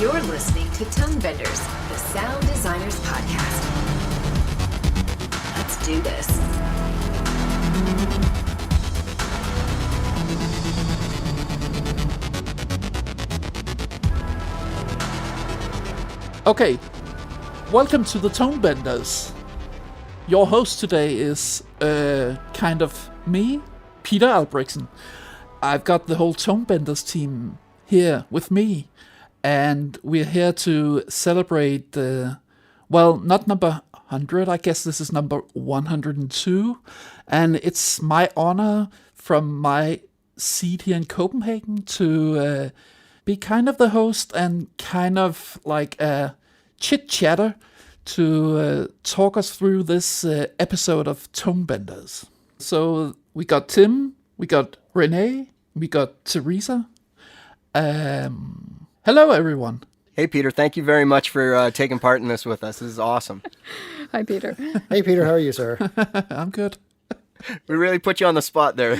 You're listening to Tonebenders, the Sound Designers Podcast. Let's do this. Okay, welcome to the Tonebenders. Your host today is kind of me, Peter Albrechtsen. I've got the whole Tonebenders team here with me, and we're here to celebrate not number 100, I guess this is number 102, and it's my honor from my seat here in Copenhagen to be kind of the host and kind of like a chit-chatter to talk us through this episode of Tonebenders. So we got Tim, we got René, we got Teresa. Hello, everyone. Hey, Peter. Thank you very much for taking part in this with us. This is awesome. Hi, Peter. Hey, Peter. How are you, sir? I'm good. We really put you on the spot there.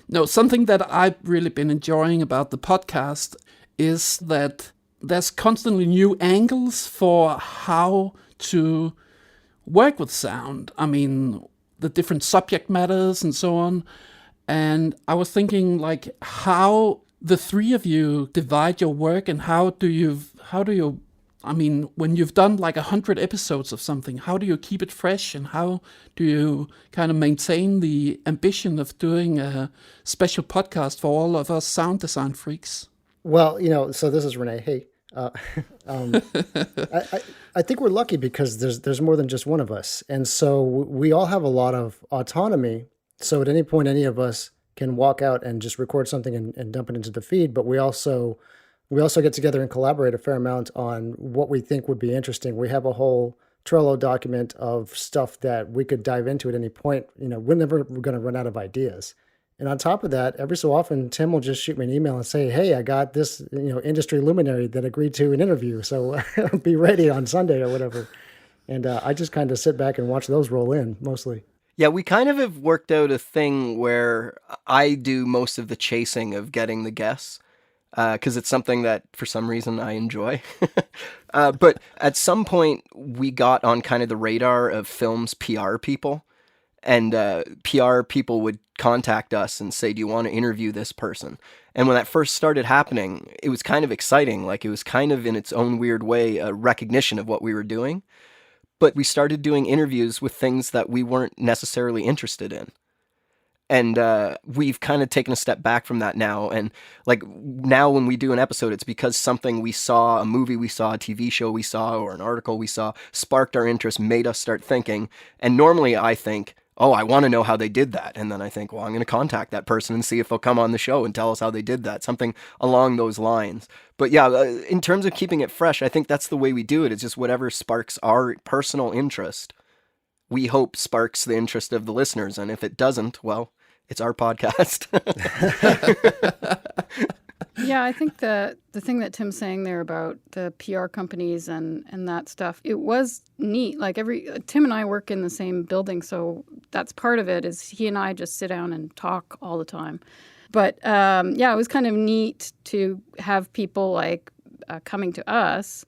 No, something that I've really been enjoying about the podcast is that there's constantly new angles for how to work with sound. I mean, the different subject matters and so on. And I was thinking, like, how the three of you divide your work, and how do you, I mean, when you've done like 100 episodes of something, how do you keep it fresh, and how do you kind of maintain the ambition of doing a special podcast for all of us sound design freaks? Well, so this is René. Hey, I think we're lucky because there's more than just one of us. And so we all have a lot of autonomy. So at any point, any of us can walk out and just record something and dump it into the feed. But we also get together and collaborate a fair amount on what we think would be interesting. We have a whole Trello document of stuff that we could dive into at any point. We're never going to run out of ideas. And on top of that, every so often, Tim will just shoot me an email and say, hey, I got this, industry luminary that agreed to an interview. So be ready on Sunday or whatever. And I just kind of sit back and watch those roll in mostly. Yeah, we kind of have worked out a thing where I do most of the chasing of getting the guests, because it's something that for some reason I enjoy. But at some point we got on kind of the radar of film's PR people, and PR people would contact us and say, do you want to interview this person? And when that first started happening, it was kind of exciting. Like, it was kind of in its own weird way a recognition of what we were doing. But we started doing interviews with things that we weren't necessarily interested in. And we've kind of taken a step back from that now. And like now when we do an episode, it's because something we saw, a movie we saw, a TV show we saw, or an article we saw, sparked our interest, made us start thinking. And normally I think, oh, I want to know how they did that. And then I think, well, I'm going to contact that person and see if they'll come on the show and tell us how they did that. Something along those lines. But yeah, in terms of keeping it fresh, I think that's the way we do it. It's just whatever sparks our personal interest, we hope sparks the interest of the listeners. And if it doesn't, well, it's our podcast. Yeah, I think the thing that Tim's saying there about the PR companies and that stuff, it was neat. Like Tim and I work in the same building, so that's part of it, is he and I just sit down and talk all the time. But yeah, it was kind of neat to have people like coming to us,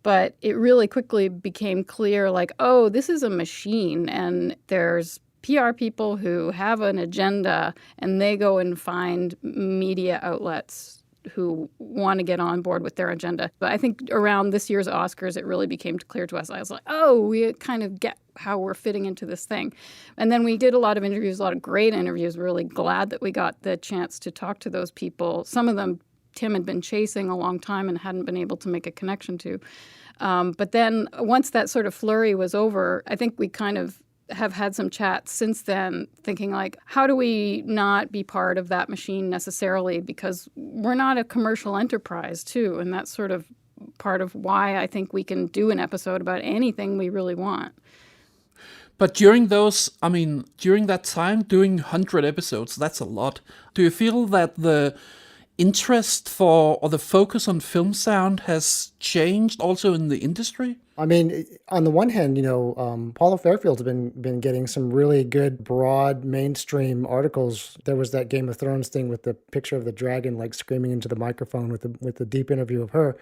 but it really quickly became clear, like, oh, this is a machine, and there's PR people who have an agenda, and they go and find media outlets who want to get on board with their agenda. But I think around this year's Oscars, it really became clear to us. I was like, oh, we kind of get how we're fitting into this thing. And then we did a lot of interviews, a lot of great interviews. We're really glad that we got the chance to talk to those people. Some of them Tim had been chasing a long time and hadn't been able to make a connection to. But then once that sort of flurry was over, I think we kind of have had some chats since then thinking like, how do we not be part of that machine necessarily, because we're not a commercial enterprise too. And that's sort of part of why I think we can do an episode about anything we really want. But during that time, doing 100 episodes, that's a lot. Do you feel that the interest for, or the focus on film sound has changed also in the industry? I mean, on the one hand, Paulo Fairfield's been getting some really good, broad, mainstream articles. There was that Game of Thrones thing with the picture of the dragon like screaming into the microphone with the deep interview of her,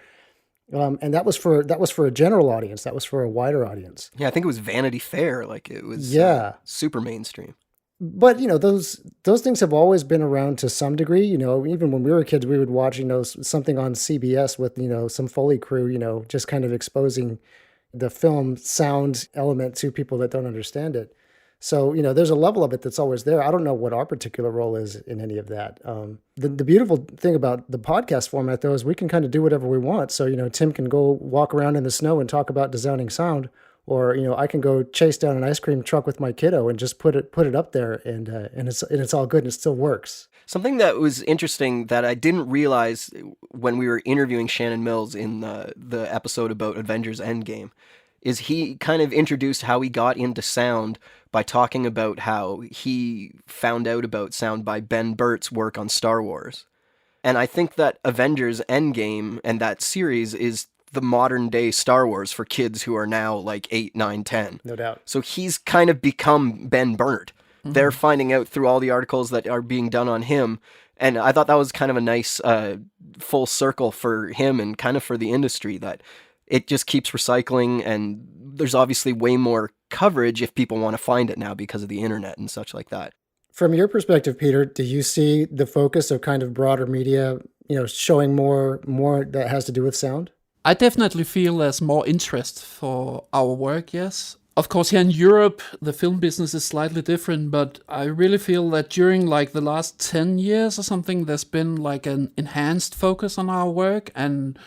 and that was for a general audience. That was for a wider audience. Yeah, I think it was Vanity Fair. Like it was super mainstream. But those things have always been around to some degree. Even when we were kids, we would watch something on CBS with some Foley crew, just kind of exposing the film sound element to people that don't understand it. So there's a level of it that's always there. I don't know what our particular role is in any of that. The beautiful thing about the podcast format though is we can kind of do whatever we want. So Tim can go walk around in the snow and talk about designing sound. Or I can go chase down an ice cream truck with my kiddo and just put it up there, and it's all good and it still works. Something that was interesting that I didn't realize when we were interviewing Shannon Mills in the episode about Avengers Endgame is he kind of introduced how he got into sound by talking about how he found out about sound by Ben Burtt's work on Star Wars. And I think that Avengers Endgame and that series is the modern day Star Wars for kids who are now like 8, 9, 10. No doubt. So he's kind of become Ben Burt. Mm-hmm. They're finding out through all the articles that are being done on him. And I thought that was kind of a nice full circle for him and kind of for the industry, that it just keeps recycling, and there's obviously way more coverage if people want to find it now because of the internet and such like that. From your perspective, Peter, do you see the focus of kind of broader media, showing more that has to do with sound? I definitely feel there's more interest for our work, yes. Of course, here in Europe, the film business is slightly different, but I really feel that during like the last 10 years or something, there's been like an enhanced focus on our work. And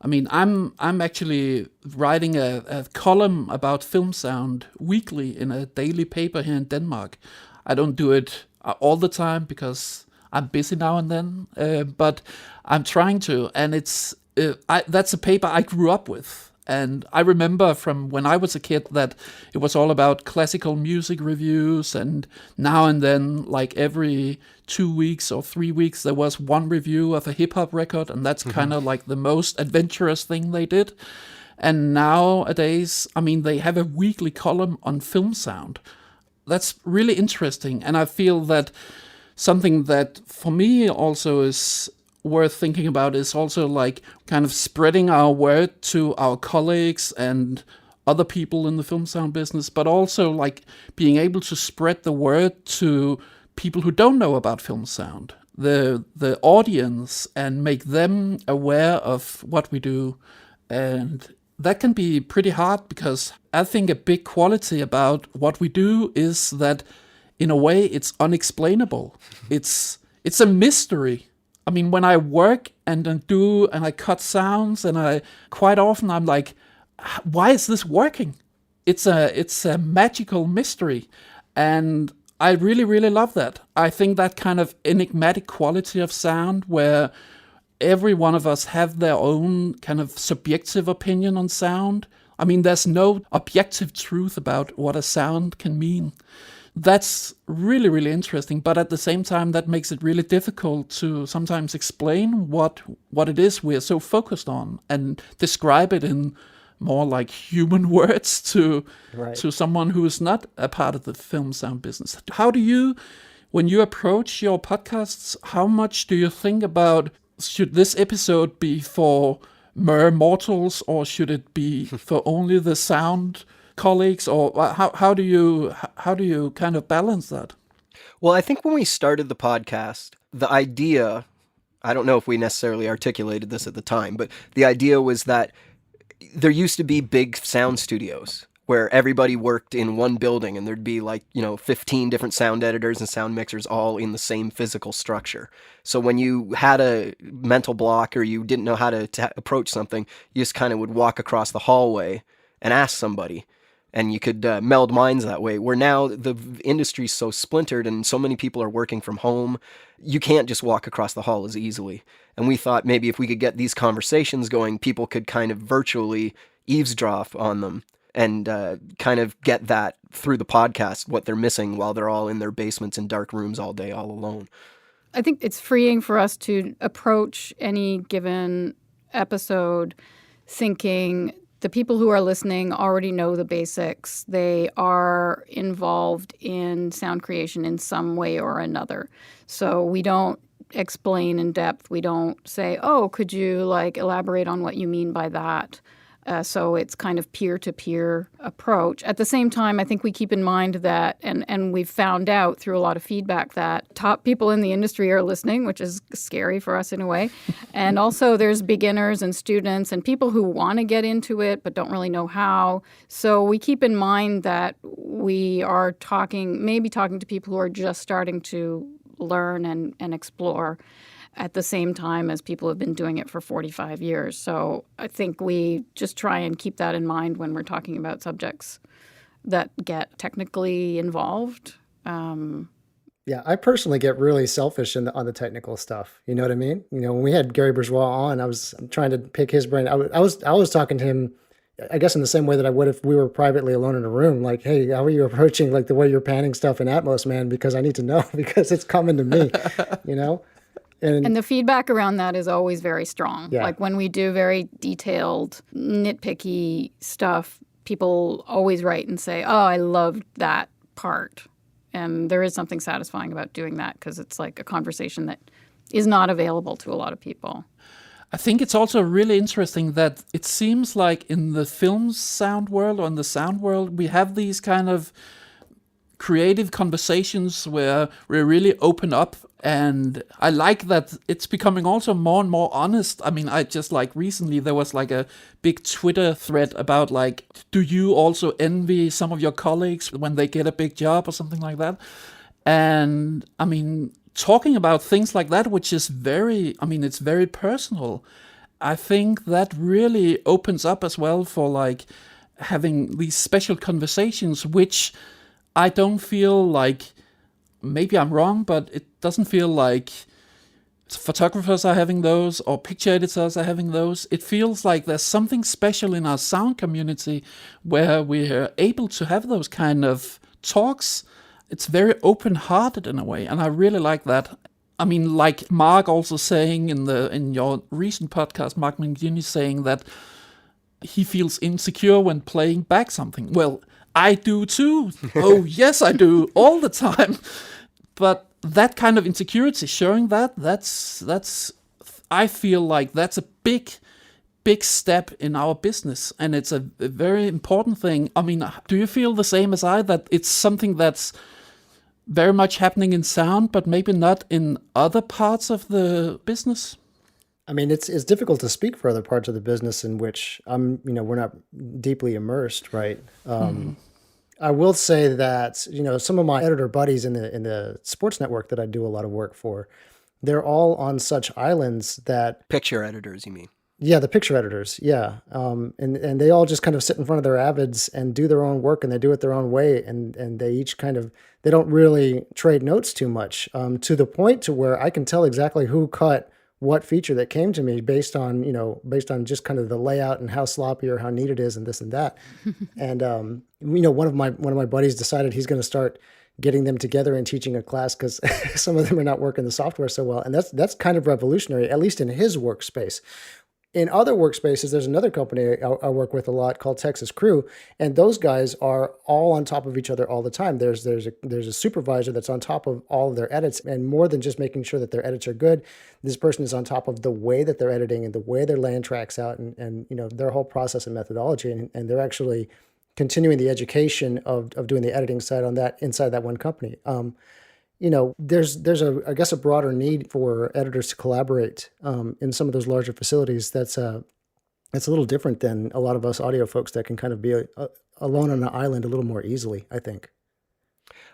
I mean, I'm actually writing a column about film sound weekly in a daily paper here in Denmark. I don't do it all the time because I'm busy now and then, but I'm trying to, and that's a paper I grew up with. And I remember from when I was a kid that it was all about classical music reviews, and now and then, like every 2 weeks or 3 weeks, there was one review of a hip-hop record, and that's kind of like the most adventurous thing they did. And nowadays, I mean, they have a weekly column on film sound. That's really interesting, and I feel that something that for me also is worth thinking about is also like kind of spreading our word to our colleagues and other people in the film sound business, but also like being able to spread the word to people who don't know about film sound, the audience, and make them aware of what we do. And that can be pretty hard, because I think a big quality about what we do is that in a way it's unexplainable. It's a mystery. I mean, when I work and I cut sounds, and quite often I'm like, why is this working? It's a magical mystery, and I really, really love that. I think that kind of enigmatic quality of sound, where every one of us have their own kind of subjective opinion on sound. I mean, there's no objective truth about what a sound can mean. That's really, really interesting, but at the same time, that makes it really difficult to sometimes explain what it is we're so focused on, and describe it in more like human words to someone who is not a part of the film sound business. How do you, when you approach your podcasts, how much do you think about, should this episode be for mere mortals, or should it be for only the sound colleagues, or how do you kind of balance that? Well, I think when we started the podcast, the idea, I don't know if we necessarily articulated this at the time, but the idea was that there used to be big sound studios where everybody worked in one building, and there'd be 15 different sound editors and sound mixers all in the same physical structure. So when you had a mental block, or you didn't know how to approach something, you just kind of would walk across the hallway and ask somebody. And you could meld minds that way, where now the industry's so splintered and so many people are working from home, you can't just walk across the hall as easily. And we thought maybe if we could get these conversations going, people could kind of virtually eavesdrop on them, and kind of get that through the podcast, what they're missing while they're all in their basements and dark rooms all day, all alone. I think it's freeing for us to approach any given episode thinking the people who are listening already know the basics. They are involved in sound creation in some way or another. So we don't explain in depth. We don't say, oh, could you like elaborate on what you mean by that? So it's kind of peer-to-peer approach. At the same time, I think we keep in mind that, and we've found out through a lot of feedback that top people in the industry are listening, which is scary for us in a way. And also there's beginners and students and people who want to get into it but don't really know how. So we keep in mind that we are maybe talking to people who are just starting to learn and explore at the same time as people have been doing it for 45 years. So I think we just try and keep that in mind when we're talking about subjects that get technically involved. Yeah, I personally get really selfish on the technical stuff. You know what I mean? You know, when we had Gary Bourgeois on, I was trying to pick his brain. I was talking to him, I guess in the same way that I would if we were privately alone in a room. Like, hey, how are you approaching like the way you're panning stuff in Atmos, man? Because I need to know because it's coming to me, you know? And the feedback around that is always very strong. Yeah. Like when we do very detailed, nitpicky stuff, people always write and say, oh, I loved that part. And there is something satisfying about doing that because it's like a conversation that is not available to a lot of people. I think it's also really interesting that it seems like in the film sound world or in the sound world, we have these kind of creative conversations where we really open up, and I like that it's becoming also more and more honest. I mean, I just like recently there was like a big Twitter thread about like, do you also envy some of your colleagues when they get a big job or something like that? And I mean, talking about things like that, which is it's very personal. I think that really opens up as well for like having these special conversations, which I don't feel like, maybe I'm wrong, but it doesn't feel like photographers are having those or picture editors are having those. It feels like there's something special in our sound community where we're able to have those kind of talks. It's very open-hearted in a way, and I really like that. I mean, like Mark also saying in your recent podcast, Mark McGinney saying that he feels insecure when playing back something. Well, I do too. Oh, yes, I do all the time. But that kind of insecurity, showing that's I feel like that's a big step in our business, and it's a very important thing. I mean, do you feel the same as I, that it's something that's very much happening in sound, but maybe not in other parts of the business? I mean, it's difficult to speak for other parts of the business in which we're not deeply immersed, right? I will say that, some of my editor buddies in the sports network that I do a lot of work for, they're all on such islands that... Picture editors, you mean? Yeah, the picture editors, yeah. And they all just kind of sit in front of their Avids and do their own work, and they do it their own way, and they each they don't really trade notes too much, to the point to where I can tell exactly who cut what feature that came to me based on just kind of the layout and how sloppy or how neat it is and this and that. And one of my buddies decided he's going to start getting them together and teaching a class because some of them are not working the software so well. And that's kind of revolutionary, at least in his workspace. In other workspaces, there's another company I work with a lot called Texas Crew, and those guys are all on top of each other all the time. There's a supervisor that's on top of all of their edits, and more than just making sure that their edits are good, this person is on top of the way that they're editing and the way they're laying tracks out, and their whole process and methodology, and they're actually continuing the education of doing the editing side on that inside that one company. There's a broader need for editors to collaborate in some of those larger facilities. That's a little different than a lot of us audio folks that can kind of be alone on an island a little more easily, I think.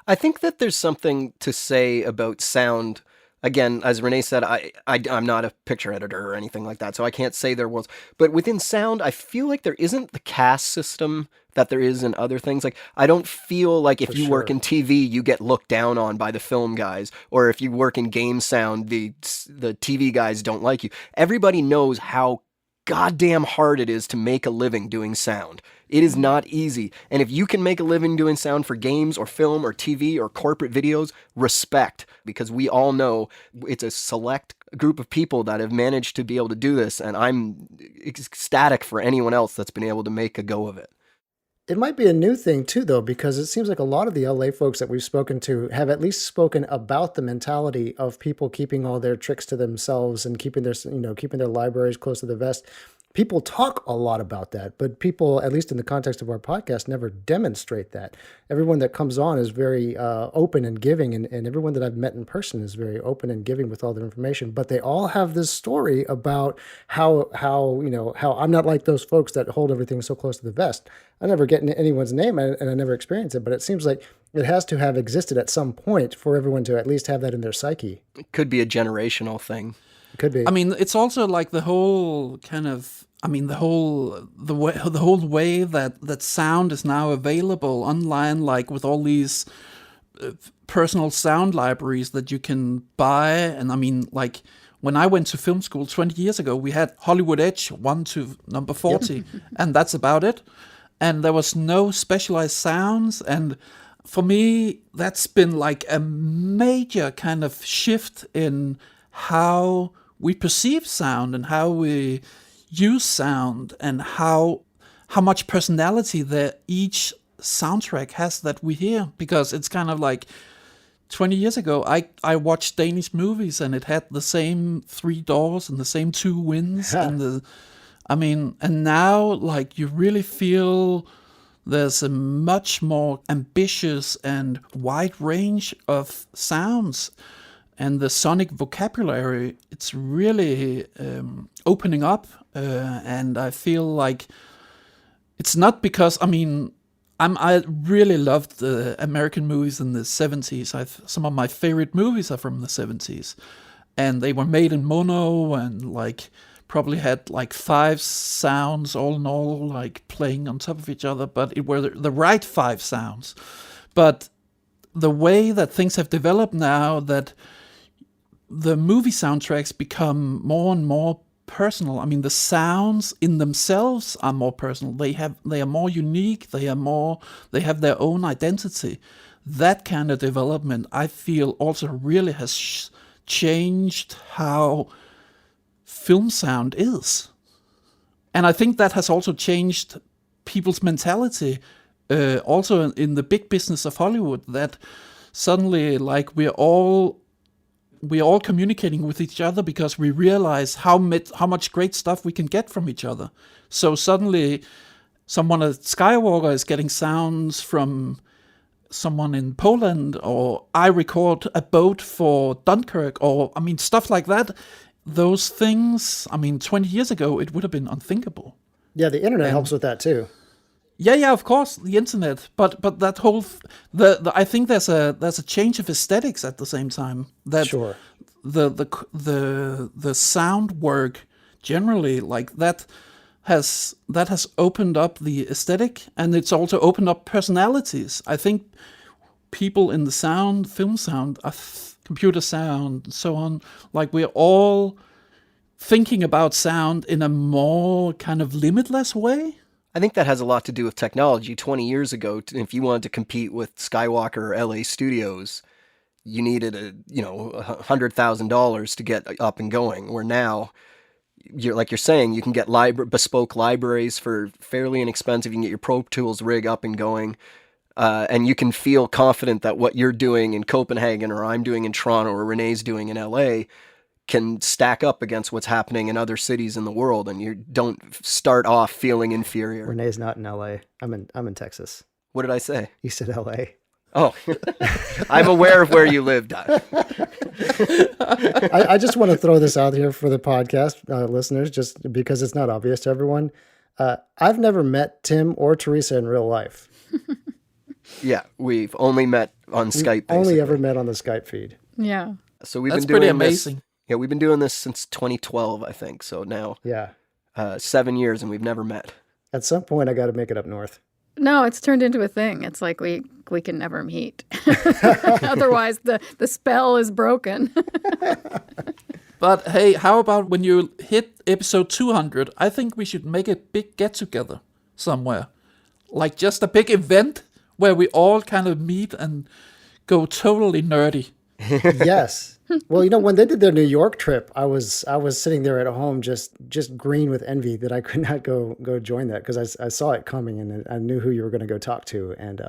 I think that there's something to say about sound. Again, as René said, I'm not a picture editor or anything like that, so I can't say there was. But within sound, I feel like there isn't the cast system that there is in other things. Like, I don't feel like if you work in TV, you get looked down on by the film guys, or if you work in game sound, the TV guys don't like you. Everybody knows how goddamn hard it is to make a living doing sound. It is not easy. And if you can make a living doing sound for games or film or TV or corporate videos, respect. Because we all know it's a select group of people that have managed to be able to do this. And I'm ecstatic for anyone else that's been able to make a go of it. It might be a new thing too, though, because it seems like a lot of the LA folks that we've spoken to have at least spoken about the mentality of people keeping all their tricks to themselves and keeping their libraries close to the vest. People talk a lot about that, but people, at least in the context of our podcast, never demonstrate that. Everyone that comes on is very open and giving, and everyone that I've met in person is very open and giving with all their information. But they all have this story about how I'm not like those folks that hold everything so close to the vest. I never get anyone's name, and I never experience it, but it seems like it has to have existed at some point for everyone to at least have that in their psyche. It could be a generational thing. It could be. I mean, it's also like the whole kind of, the whole way that sound is now available online, like with all these personal sound libraries that you can buy. And I mean, like when I went to film school 20 years ago, we had Hollywood Edge 1 to number 40, yep. And that's about it. And there was no specialized sounds. And for me, that's been like a major kind of shift in how we perceive sound and how we use sound and how much personality that each soundtrack has that we hear. Because it's kind of like 20 years ago, I watched Danish movies and it had the same 3 doors and the same 2 winds and now like you really feel there's a much more ambitious and wide range of sounds. And the sonic vocabulary, it's really opening up. And I feel like it's not because, I really loved the American movies in the 70s. Some of my favorite movies are from the 70s. And they were made in mono and like probably had like 5 sounds all in all, like playing on top of each other. But it were the right 5 sounds. But the way that things have developed now, that the movie soundtracks become more and more personal. I mean, the sounds in themselves are more personal. They are more unique. They have their own identity. That kind of development, I feel, also really has changed how film sound is. And I think that has also changed people's mentality, also in the big business of Hollywood, that suddenly, like, we're all communicating with each other because we realize how much great stuff we can get from each other. So suddenly, someone at Skywalker is getting sounds from someone in Poland, or I record a boat for Dunkirk, or stuff like that. Those things, 20 years ago, it would have been unthinkable. Yeah, the internet helps with that too. Yeah, of course, the internet, but that whole I think there's a change of aesthetics at the same time. That sure. The sound work generally, like that has opened up the aesthetic, and it's also opened up personalities. I think people in the sound, film sound, computer sound, and so on, like we're all thinking about sound in a more kind of limitless way. I think that has a lot to do with technology. 20 years ago, if you wanted to compete with Skywalker or LA Studios, you needed $100,000 to get up and going. Where now, you're saying, you can get bespoke libraries for fairly inexpensive. You can get your Pro Tools rig up and going, and you can feel confident that what you're doing in Copenhagen, or I'm doing in Toronto, or René's doing in LA, can stack up against what's happening in other cities in the world, and you don't start off feeling inferior. René's not in LA. I'm in Texas. What did I say? You said LA. Oh, I'm aware of where you lived. I just want to throw this out here for the podcast listeners, just because it's not obvious to everyone. I've never met Tim or Teresa in real life. Yeah, we've only met on Skype. Basically. Only ever met on the Skype feed. Yeah. So we've That's been doing pretty amazing. This, yeah, we've been doing this since 2012, I think. So now, 7 years, and we've never met. At some point, I got to make it up north. No, it's turned into a thing. It's like we can never meet. Otherwise, the spell is broken. But hey, how about when you hit episode 200? I think we should make a big get-together somewhere. Like just a big event where we all kind of meet and go totally nerdy. Yes. Well, when they did their New York trip, I was sitting there at home just green with envy that I could not go join that, because I saw it coming and I knew who you were going to go talk to. And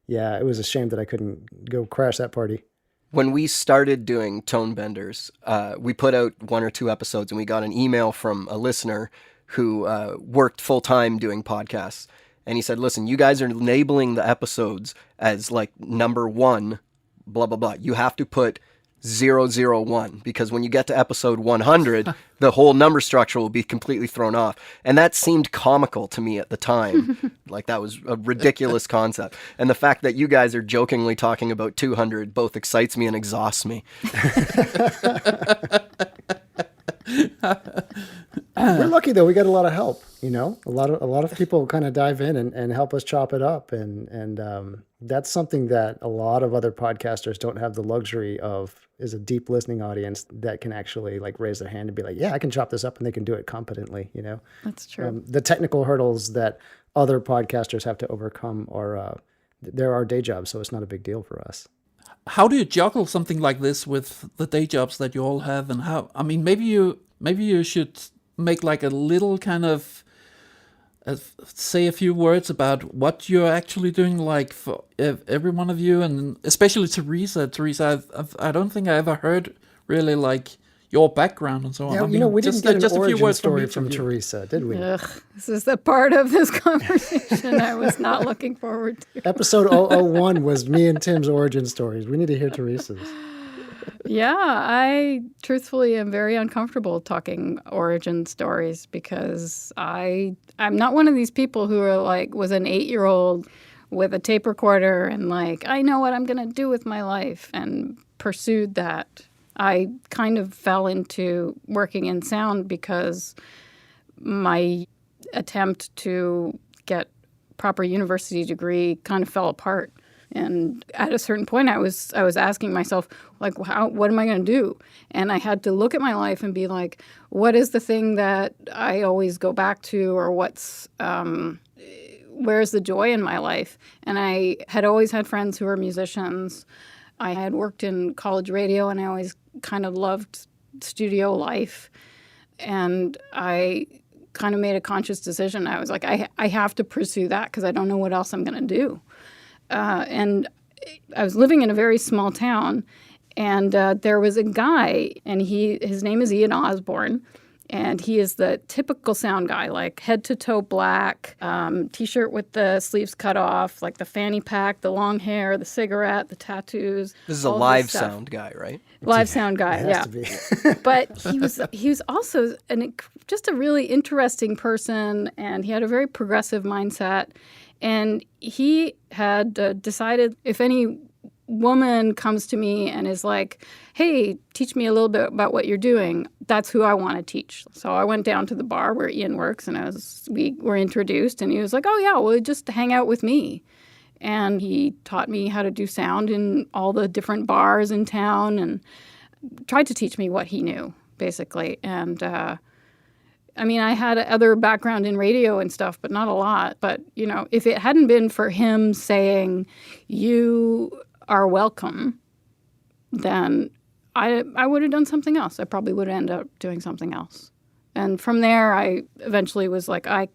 yeah, it was a shame that I couldn't go crash that party. When we started doing Tonebenders, we put out 1 or 2 episodes, and we got an email from a listener who worked full-time doing podcasts. And he said, listen, you guys are labeling the episodes as like number 1, blah, blah, blah. You have to put 001, because when you get to episode 100, the whole number structure will be completely thrown off. And that seemed comical to me at the time. Like that was a ridiculous concept. And the fact that you guys are jokingly talking about 200 both excites me and exhausts me. We're lucky though. We got a lot of help, a lot of people kind of dive in and help us chop it up. And that's something that a lot of other podcasters don't have the luxury of, is a deep listening audience that can actually like raise their hand and be like, yeah, I can chop this up, and they can do it competently, That's true. The technical hurdles that other podcasters have to overcome are, there are day jobs, so it's not a big deal for us. How do you juggle something like this with the day jobs that you all have, and how? I mean, maybe you should make like a little kind of say a few words about what you're actually doing, like for every one of you, and especially Teresa. Teresa, I don't think I ever heard really like your background and so on. Yeah, I mean, we didn't get an origin story from each of you. Teresa, did we? Ugh, this is the part of this conversation I was not looking forward to. Episode 001 was me and Tim's origin stories. We need to hear Teresa's. Yeah, I truthfully am very uncomfortable talking origin stories, because I'm not one of these people who are like, was an 8-year-old with a tape recorder and like, I know what I'm going to do with my life, and pursued that. I kind of fell into working in sound because my attempt to get proper university degree kind of fell apart. And at a certain point, I was asking myself, like, what am I going to do? And I had to look at my life and be like, what is the thing that I always go back to, or where's the joy in my life? And I had always had friends who were musicians. I had worked in college radio, and I always kind of loved studio life. And I kind of made a conscious decision. I was like, I have to pursue that, because I don't know what else I'm going to do. And I was living in a very small town, and there was a guy, and his name is Ian Osborne, and he is the typical sound guy, like head to toe black, T-shirt with the sleeves cut off, like the fanny pack, the long hair, the cigarette, the tattoos. This is a live sound guy, right? Live sound guy, It yeah. has to be. But he was also just a really interesting person, and he had a very progressive mindset. And he had decided, if any woman comes to me and is like, hey, teach me a little bit about what you're doing, that's who I want to teach. So I went down to the bar where Ian works, and we were introduced, and he was like, oh yeah, well, just hang out with me. And he taught me how to do sound in all the different bars in town, and tried to teach me what he knew, basically. And I mean, I had other background in radio and stuff, but not a lot. But, if it hadn't been for him saying, you are welcome, then I would have done something else. I probably would have ended up doing something else. And from there, I eventually was like, I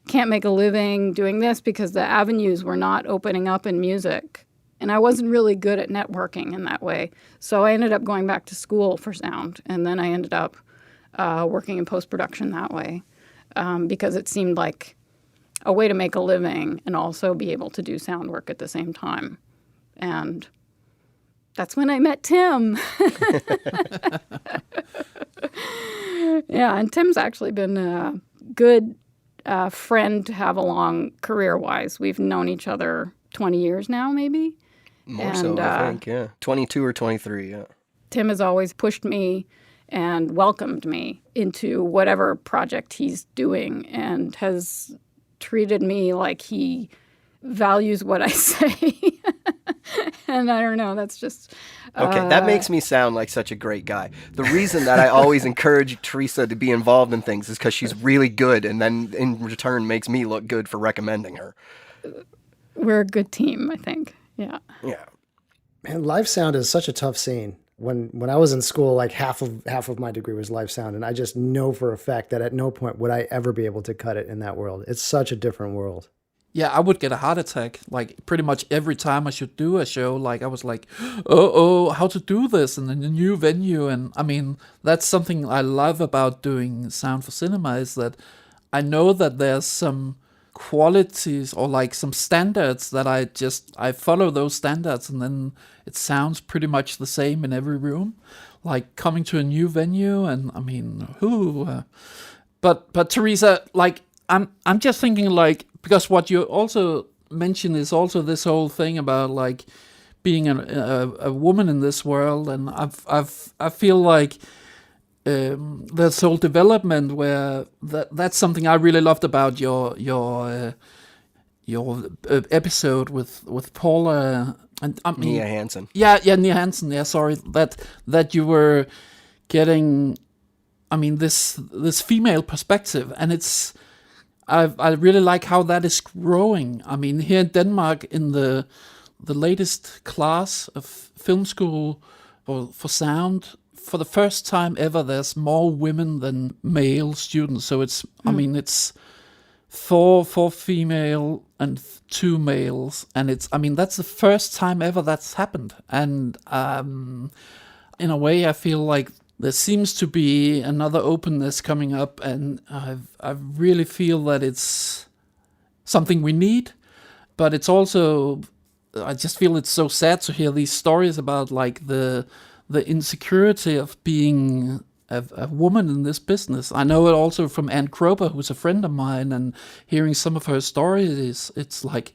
can't make a living doing this, because the avenues were not opening up in music. And I wasn't really good at networking in that way. So I ended up going back to school for sound. And then I ended up working in post-production that way, because it seemed like a way to make a living and also be able to do sound work at the same time. And that's when I met Tim. Yeah, and Tim's actually been a good friend to have along career-wise. We've known each other 20 years now, maybe. More so, I think, yeah. 22 or 23, yeah. Tim has always pushed me and welcomed me into whatever project he's doing, and has treated me like he values what I say. And I don't know, that's just... Okay, that makes me sound like such a great guy. The reason that I always encourage Teresa to be involved in things is because she's really good, and then in return makes me look good for recommending her. We're a good team, I think. Yeah. Yeah. Man, live sound is such a tough scene. When I was in school, like half of my degree was live sound, and I just know for a fact that at no point would I ever be able to cut it in that world. It's such a different world. Yeah, I would get a heart attack, like, pretty much every time I should do a show. Like, I was like, oh, how to do this in a new venue. And, I mean, that's something I love about doing sound for cinema, is that I know that there's some qualities or, like, some standards that I follow those standards, and then it sounds pretty much the same in every room. Like, coming to a new venue, and, I mean, But Teresa, like, I'm just thinking, like, because what you also mentioned is also this whole thing about, like, being a woman in this world, and I feel like this whole development where that's something I really loved about your episode with Paula and I mean, Nia Hansen. Yeah, Nia Hansen. Yeah, sorry, that you were getting. I mean, this female perspective, and I really like how that is growing. I mean, here in Denmark, in the latest class of film school for sound, for the first time ever, there's more women than male students. So it's, I mean, it's four female and 2 males, and it's, I mean, that's the first time ever that's happened. And in a way, I feel like there seems to be another openness coming up, and I really feel that it's something we need, but it's also, I just feel it's so sad to hear these stories about, like, the insecurity of being a woman in this business. I know it also from Ann Krober, who's a friend of mine, and hearing some of her stories, it's like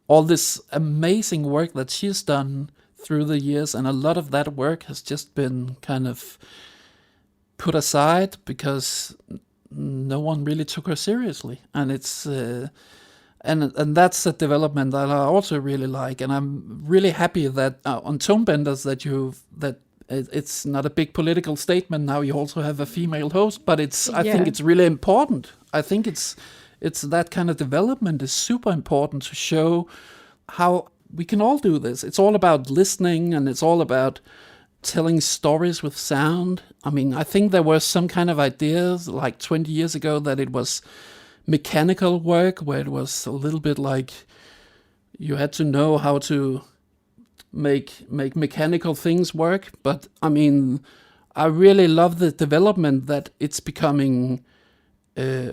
all this amazing work that she's done through the years, and a lot of that work has just been kind of put aside because no one really took her seriously, and it's and that's a development that I also really like, and I'm really happy that on Tonebenders that it's not a big political statement now. You also have a female host, but I think it's really important. I think it's that kind of development is super important to show how we can all do this. It's all about listening, and it's all about telling stories with sound. I mean, I think there were some kind of ideas like 20 years ago that it was mechanical work, where it was a little bit like you had to know how to make mechanical things work. But I mean, I really love the development that it's becoming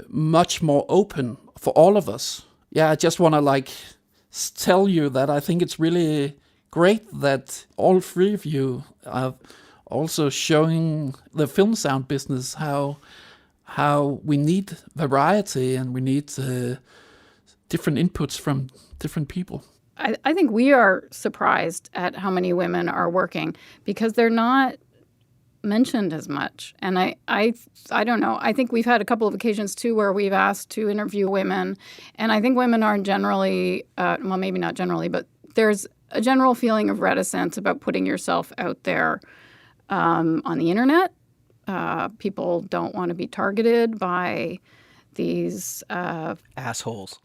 much more open for all of us. Yeah, I just want to tell you that I think it's really great that all 3 of you are also showing the film sound business how we need variety, and we need different inputs from different people. I think we are surprised at how many women are working because they're not mentioned as much. And I don't know. I think we've had a couple of occasions too where we've asked to interview women, and I think women are generally, well, maybe not generally, but there's a general feeling of reticence about putting yourself out there on the internet. People don't want to be targeted by these Assholes,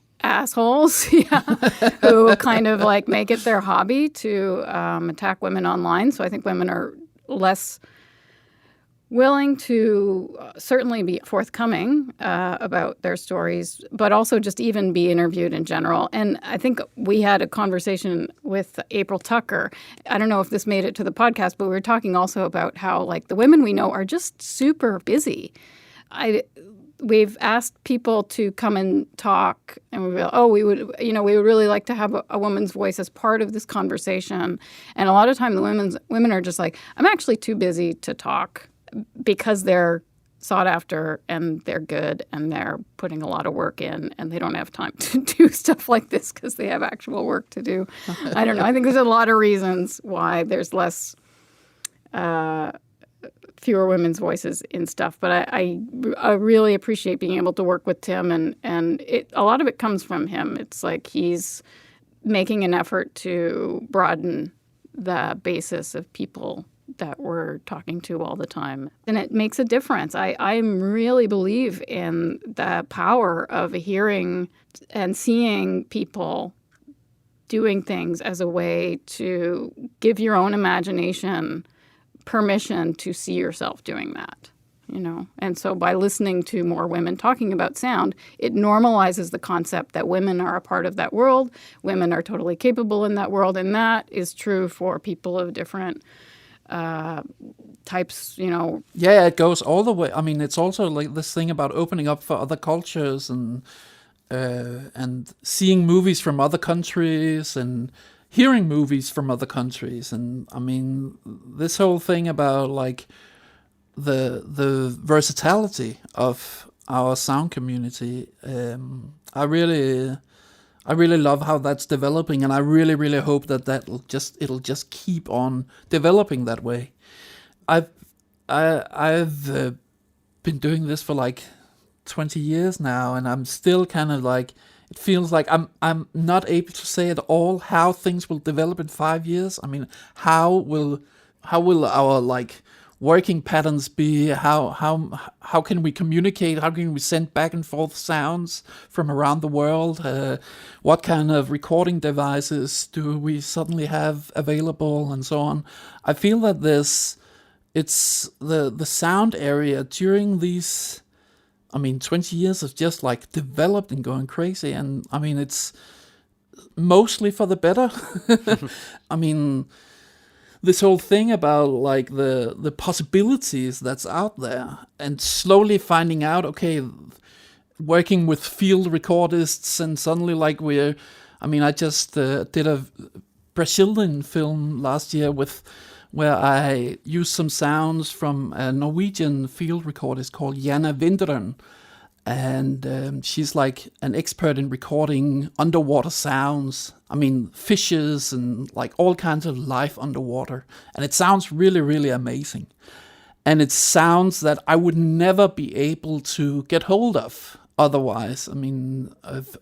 yeah, who kind of like make it their hobby to attack women online. So I think women are less willing to certainly be forthcoming about their stories, but also just even be interviewed in general. And I think we had a conversation with April Tucker. I don't know if this made it to the podcast, but we were talking also about how, like, the women we know are just super busy. We've asked people to come and talk, and we would really like to have a woman's voice as part of this conversation. And a lot of time the women are just like, I'm actually too busy to talk, because they're sought after and they're good and they're putting a lot of work in, and they don't have time to do stuff like this because they have actual work to do. I don't know. I think there's a lot of reasons why there's less fewer women's voices in stuff. But I really appreciate being able to work with Tim, and a lot of it comes from him. It's like he's making an effort to broaden the basis of people that we're talking to all the time. And it makes a difference. I really believe in the power of hearing and seeing people doing things as a way to give your own imagination permission to see yourself doing that, you know. And so by listening to more women talking about sound, it normalizes the concept that women are a part of that world, women are totally capable in that world, and that is true for people of different types, you know. Yeah, it goes all the way. I mean, it's also like this thing about opening up for other cultures and seeing movies from other countries and hearing movies from other countries. And I mean, this whole thing about like the versatility of our sound community, I really love how that's developing, and I really hope that it'll just keep on developing that way. I've been doing this for like 20 years now, and I'm still kind of like, it feels like I'm not able to say at all how things will develop in 5 years. I mean, how will our like working patterns be? How can we communicate? How can we send back and forth sounds from around the world? What kind of recording devices do we suddenly have available, and so on? I feel that it's the sound area during these, 20 years has just like developed and going crazy. And I mean, it's mostly for the better. I mean, this whole thing about like the possibilities that's out there, and slowly finding out, okay, working with field recordists, and suddenly like I just did a Brazilian film last year where I used some sounds from a Norwegian field recordist called Janne Vinderen. And she's like an expert in recording underwater sounds. I mean, fishes and like all kinds of life underwater. And it sounds really amazing. And it's sounds that I would never be able to get hold of otherwise. I mean,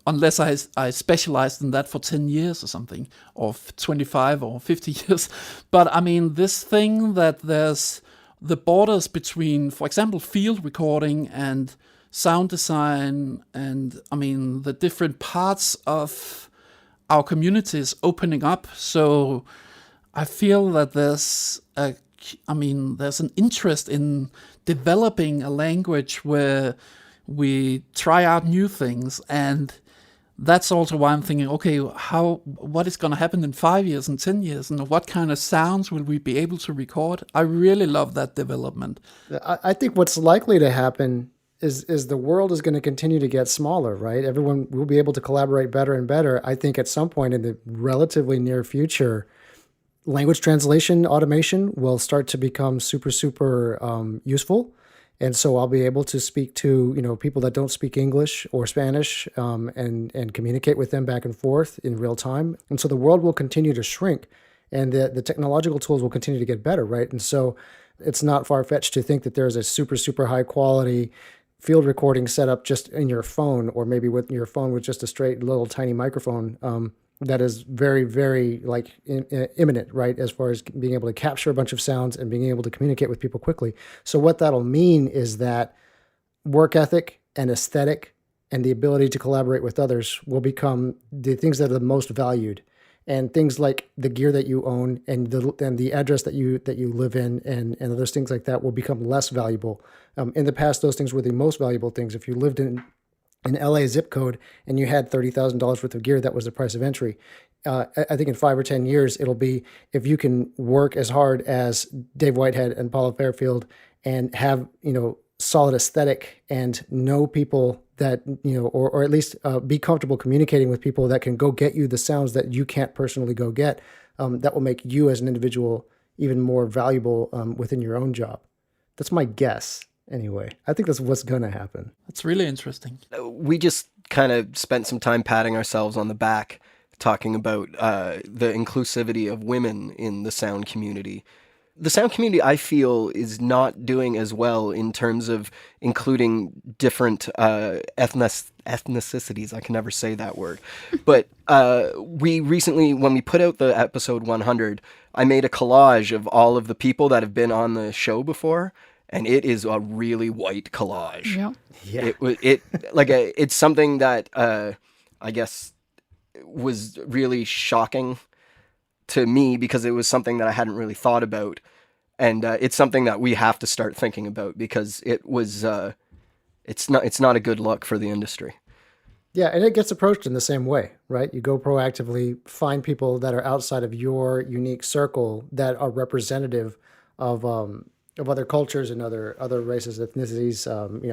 unless I specialized in that for 10 years or something, or 25 or 50 years. But I mean, this thing that there's the borders between, for example, field recording and sound design, and I mean, the different parts of our communities opening up. So I feel that there's an interest in developing a language where we try out new things. And that's also why I'm thinking, okay, what is going to happen in 5 years and 10 years, and what kind of sounds will we be able to record? I really love that development. I think what's likely to happen is the world is going to continue to get smaller, right? Everyone will be able to collaborate better and better. I think at some point in the relatively near future, language translation automation will start to become super useful. And so I'll be able to speak to, people that don't speak English or Spanish, and communicate with them back and forth in real time. And so the world will continue to shrink, and the technological tools will continue to get better, right? And so it's not far-fetched to think that there's a super high quality field recording setup just in your phone, or maybe with your phone with just a straight little tiny microphone, that is very like imminent, right? As far as being able to capture a bunch of sounds and being able to communicate with people quickly. So what that'll mean is that work ethic and aesthetic and the ability to collaborate with others will become the things that are the most valued. And things like the gear that you own and the address that you live in and those things like that will become less valuable. In the past, those things were the most valuable things. If you lived in an LA zip code and you had $30,000 worth of gear, that was the price of entry. I think in 5 or 10 years, it'll be if you can work as hard as Dave Whitehead and Paula Fairfield and have, solid aesthetic and know people that, or at least be comfortable communicating with people that can go get you the sounds that you can't personally go get, that will make you as an individual even more valuable within your own job. That's my guess. Anyway, I think that's what's going to happen. That's really interesting. We just kind of spent some time patting ourselves on the back, talking about the inclusivity of women in the sound community. The sound community, I feel, is not doing as well in terms of including different ethnicities. I can never say that word. But we recently, when we put out the episode 100, I made a collage of all of the people that have been on the show before, and it is a really white collage. Yeah. Yeah. It's something that I guess was really shocking to me because it was something that I hadn't really thought about, and it's something that we have to start thinking about because it's not a good look for the industry. Yeah, and it gets approached in the same way, right? You go proactively find people that are outside of your unique circle that are representative of other cultures and other races, ethnicities,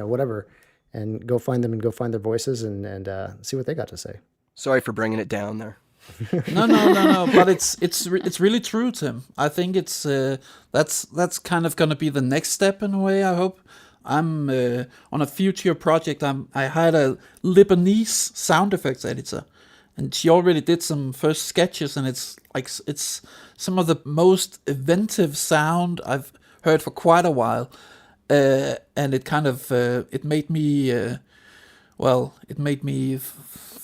whatever, and go find them and go find their voices and see what they got to say. Sorry for bringing it down there. No. But it's really true, Tim. I think it's that's kind of gonna be the next step in a way. I hope. I'm on a future project. I hired a Lebanese sound effects editor, and she already did some first sketches, and it's some of the most inventive sound I've heard for quite a while, and it kind of it made me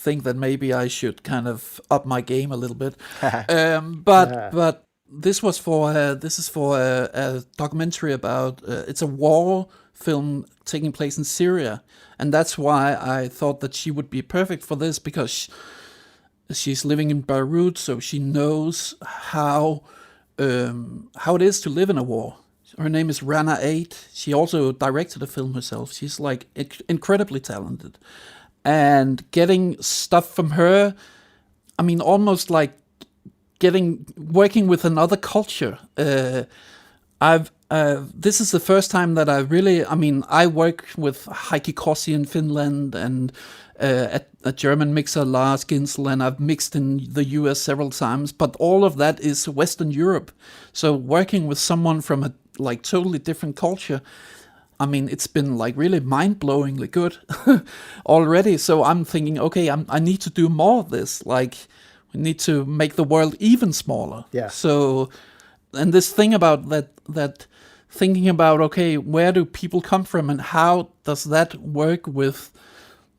think that maybe I should kind of up my game a little bit. But this is for a documentary about it's a war film taking place in Syria, and that's why I thought that she would be perfect for this because she's living in Beirut, so she knows how it is to live in a war. Her name is Rana 8. She also directed a film herself. She's like incredibly talented. And getting stuff from her, I mean, almost like working with another culture. This is the first time that I work with Heikki Kossi in Finland and a German mixer, Lars Ginsel, and I've mixed in the US several times, but all of that is Western Europe. So working with someone from a totally different culture, I mean, it's been really mind-blowingly good already. So I'm thinking, okay, I need to do more of this. We need to make the world even smaller. Yeah. So, and this thing about that thinking about, okay, where do people come from and how does that work with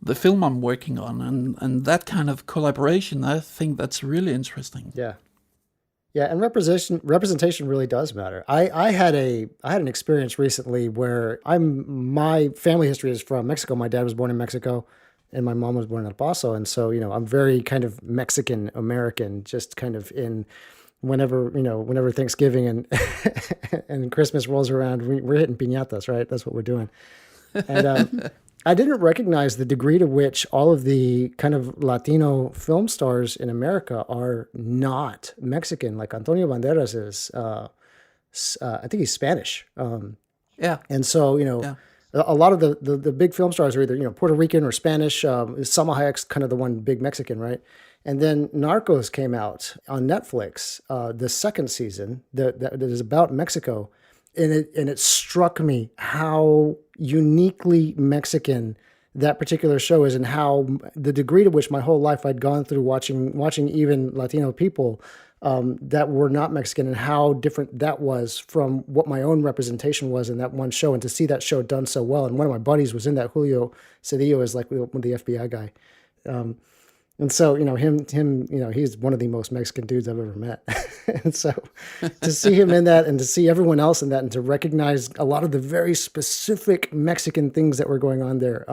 the film I'm working on? And that kind of collaboration, I think that's really interesting. Yeah. Yeah, and representation really does matter. I had an experience recently where my family history is from Mexico. My dad was born in Mexico, and my mom was born in El Paso, and so I'm very kind of Mexican American. Just kind of in whenever Thanksgiving and and Christmas rolls around, we're hitting piñatas, right? That's what we're doing. And I didn't recognize the degree to which all of the kind of Latino film stars in America are not Mexican. Like Antonio Banderas is, I think he's Spanish. Yeah. And so, a lot of the big film stars are either, Puerto Rican or Spanish. Salma Hayek's kind of the one big Mexican, right? And then Narcos came out on Netflix, the second season that is about Mexico. And it struck me how uniquely Mexican that particular show is, and how the degree to which my whole life I'd gone through watching even Latino people that were not Mexican, and how different that was from what my own representation was in that one show. And to see that show done so well, and one of my buddies was in that. Julio Cedillo is like the FBI guy. And so, him, he's one of the most Mexican dudes I've ever met. And so to see him in that and to see everyone else in that and to recognize a lot of the very specific Mexican things that were going on there,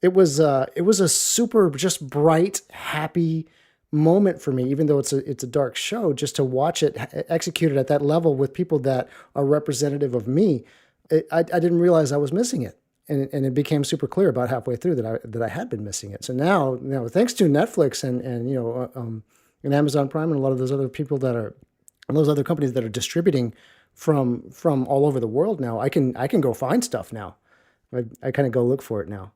it was a super just bright, happy moment for me, even though it's a dark show, just to watch it executed at that level with people that are representative of me. I didn't realize I was missing it. And it became super clear about halfway through that I had been missing it. So now thanks to Netflix and Amazon Prime and a lot of those other people those other companies that are distributing from all over the world now, I can go find stuff now. I kind of go look for it now.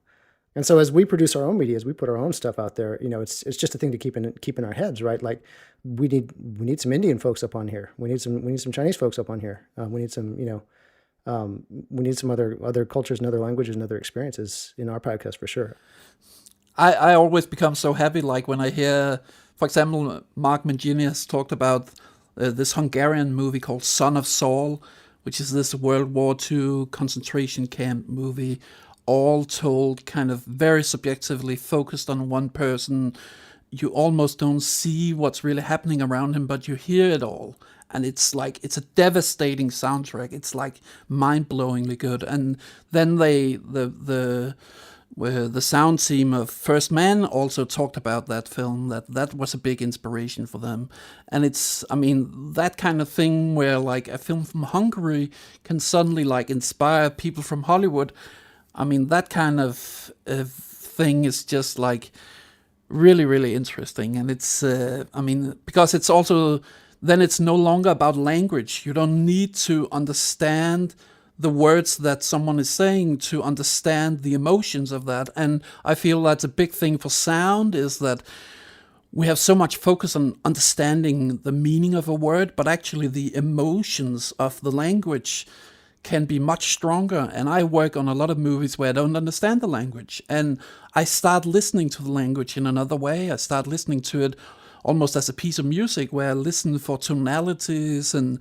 And so as we produce our own media, as we put our own stuff out there, it's just a thing to keep in our heads, right? Like we need some Indian folks up on here. We need some Chinese folks up on here. We need some we need some other cultures and other languages and other experiences in our podcast for sure. I always become so happy, like when I hear, for example, Mark Mangini has talked about this Hungarian movie called Son of Saul, which is this World War II concentration camp movie, all told kind of very subjectively, focused on one person. You almost don't see what's really happening around him, but you hear it all. And it's a devastating soundtrack. It's like mind-blowingly good. And then the sound team of First Man also talked about that film, that was a big inspiration for them. And it's, I mean, that kind of thing where like a film from Hungary can suddenly like inspire people from Hollywood. I mean, that kind of thing is just like really, really interesting. And it's, because it's also, then it's no longer about language. You don't need to understand the words that someone is saying to understand the emotions of that. And I feel that's a big thing for sound, is that we have so much focus on understanding the meaning of a word, but actually the emotions of the language can be much stronger. And I work on a lot of movies where I don't understand the language, and I start listening to the language in another way. I start listening to it almost as a piece of music, where I listen for tonalities and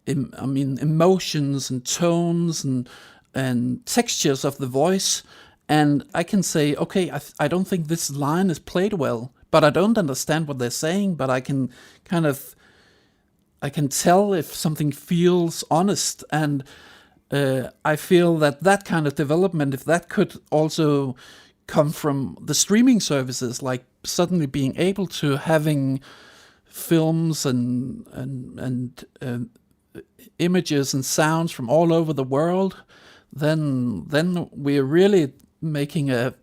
emotions and tones and textures of the voice. And I can say, okay, I don't think this line is played well, but I don't understand what they're saying, but I can tell if something feels honest. And I feel that kind of development, if that could also come from the streaming services, like suddenly being able to having films and images and sounds from all over the world, then we're really making a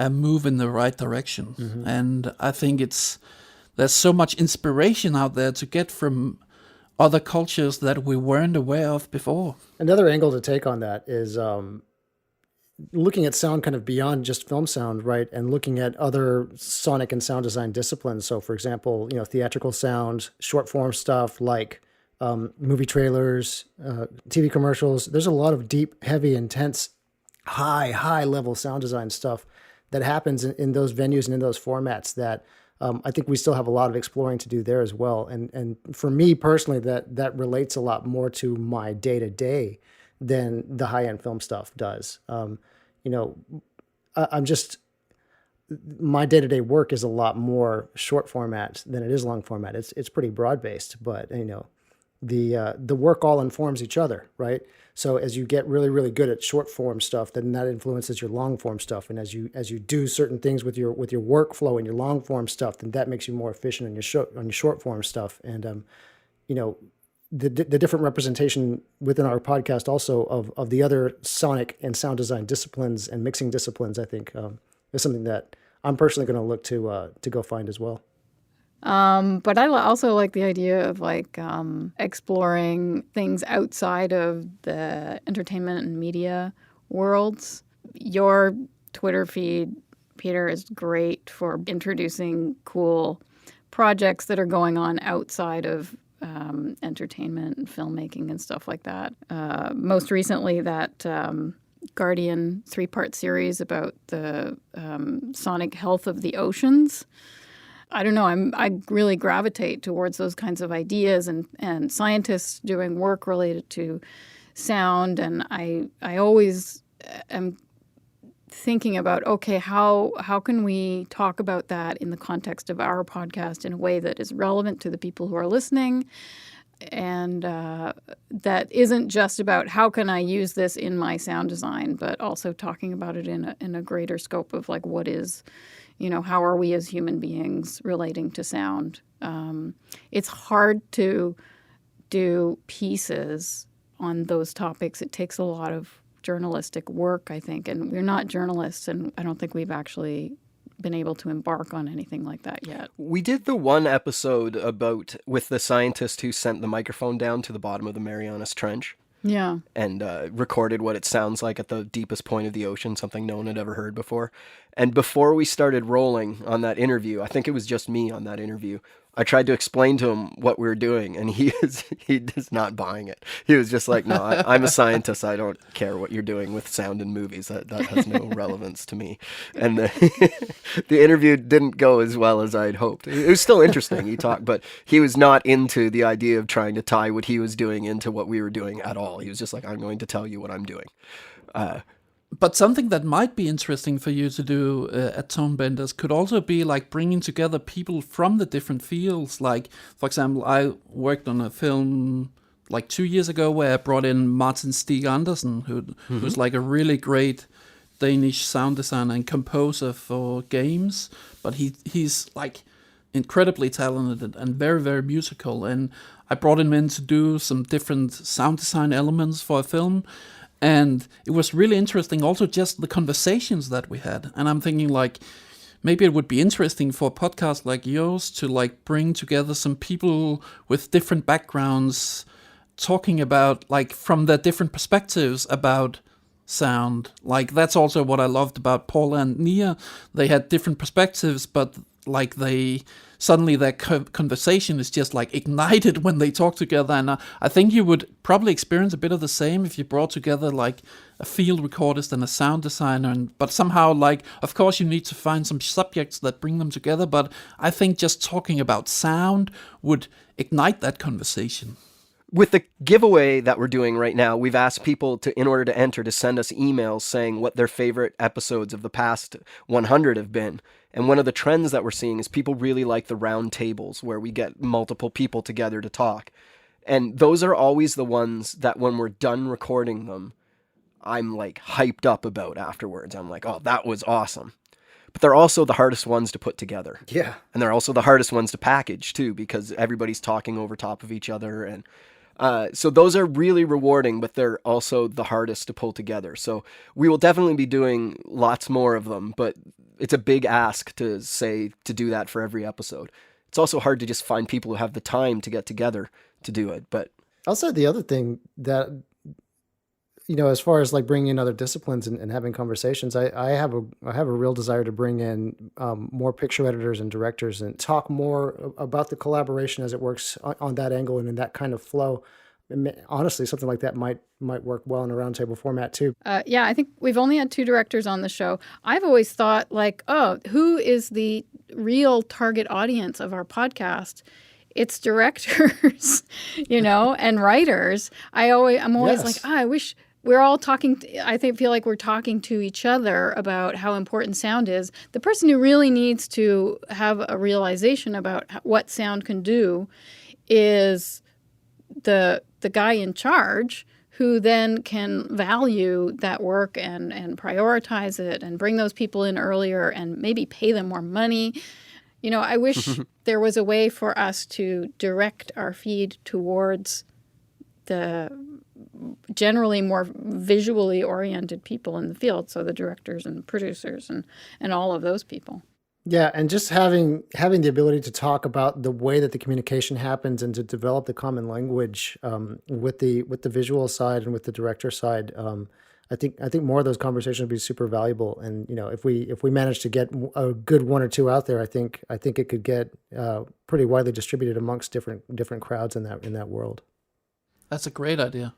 move in the right direction. Mm-hmm. And I think there's so much inspiration out there to get from other cultures that we weren't aware of before. Another angle to take on that is looking at sound kind of beyond just film sound, right? And looking at other sonic and sound design disciplines. So for example, theatrical sound, short form stuff like movie trailers, TV commercials. There's a lot of deep, heavy, intense, high level sound design stuff that happens in those venues and in those formats that I think we still have a lot of exploring to do there as well. And for me personally, that relates a lot more to my day-to-day than the high-end film stuff does. I'm just, my day-to-day work is a lot more short format than it is long format. It's pretty broad-based, but the work all informs each other, right? So as you get really, really good at short form stuff, then that influences your long form stuff. And as you do certain things with your workflow and your long form stuff, then that makes you more efficient on your short form stuff. And the different representation within our podcast also of the other sonic and sound design disciplines and mixing disciplines, I think is something that I'm personally going to look to go find as well. But I also like the idea of exploring things outside of the entertainment and media worlds. Your Twitter feed, Peter, is great for introducing cool projects that are going on outside of entertainment and filmmaking and stuff like that. Most recently, that Guardian 3-part series about the sonic health of the oceans. I don't know, I really gravitate towards those kinds of ideas and scientists doing work related to sound. And I always am thinking about, okay, how can we talk about that in the context of our podcast in a way that is relevant to the people who are listening, and that isn't just about how can I use this in my sound design, but also talking about it in a greater scope of what is, how are we as human beings relating to sound? It's hard to do pieces on those topics. It takes a lot of journalistic work, I think, and we're not journalists, and I don't think we've actually been able to embark on anything like that yet. We did the one episode with the scientist who sent the microphone down to the bottom of the Marianas Trench. Yeah. And recorded what it sounds like at the deepest point of the ocean, something no one had ever heard before. And before we started rolling on that interview, I think it was just me on that interview, I tried to explain to him what we were doing, and he is not buying it. He was just like, no, I'm a scientist. I don't care what you're doing with sound in movies. That has no relevance to me. And the interview didn't go as well as I'd hoped. It was still interesting. He talked, but he was not into the idea of trying to tie what he was doing into what we were doing at all. He was just like, I'm going to tell you what I'm doing. But something that might be interesting for you to do at Tonebenders could also be like bringing together people from the different fields. Like, for example, I worked on a film like 2 years ago where I brought in Martin Stig Andersen, who's like a really great Danish sound designer and composer for games. But he's like incredibly talented and very, very musical. And I brought him in to do some different sound design elements for a film. And it was really interesting also just the conversations that we had. And I'm thinking like, maybe it would be interesting for a podcast like yours to like bring together some people with different backgrounds talking about like from their different perspectives about sound. Like that's also what I loved about Paula and Nia. They had different perspectives, but like they suddenly their conversation is just like ignited when they talk together. And I think you would probably experience a bit of the same if you brought together like a field recordist and a sound designer. But somehow, like, of course you need to find some subjects that bring them together, but I think just talking about sound would ignite that conversation. With the giveaway that we're doing right now, we've asked people to, in order to enter, to send us emails saying what their favorite episodes of the past 100 have been. And one of the trends that we're seeing is people really like the round tables where we get multiple people together to talk. And those are always the ones that when we're done recording them, I'm like hyped up about afterwards. I'm like, oh, that was awesome. But they're also the hardest ones to put together. Yeah. And they're also the hardest ones to package too, because everybody's talking over top of each other. And so those are really rewarding, but they're also the hardest to pull together. So we will definitely be doing lots more of them, but it's a big ask to say to do that for every episode. It's also hard to just find people who have the time to get together to do it. But Also, the other thing that, you know, as far as like bringing in other disciplines and having conversations, I have a real desire to bring in more picture editors and directors and talk more about the collaboration as it works on that angle and in that kind of flow. Honestly, something like that might work well in a roundtable format too. Yeah, I think we've only had 2 directors on the show. I've always thought like, oh, who is the real target audience of our podcast? It's directors, you know, and writers. I'm always Yes. like, I wish we're all talking. Feel like we're talking to each other about how important sound is. The person who really needs to have a realization about what sound can do is the guy in charge, who then can value that work and prioritize it and bring those people in earlier and maybe pay them more money. You know, I wish there was a way for us to direct our feed towards the generally more visually oriented people in the field, so the directors and producers and all of those people. Yeah, and just having the ability to talk about the way that the communication happens and to develop the common language with the visual side and with the director side, I think more of those conversations would be super valuable. And you know, if we manage to get a good 1 or 2 out there, I think it could get pretty widely distributed amongst different crowds in that world. That's a great idea.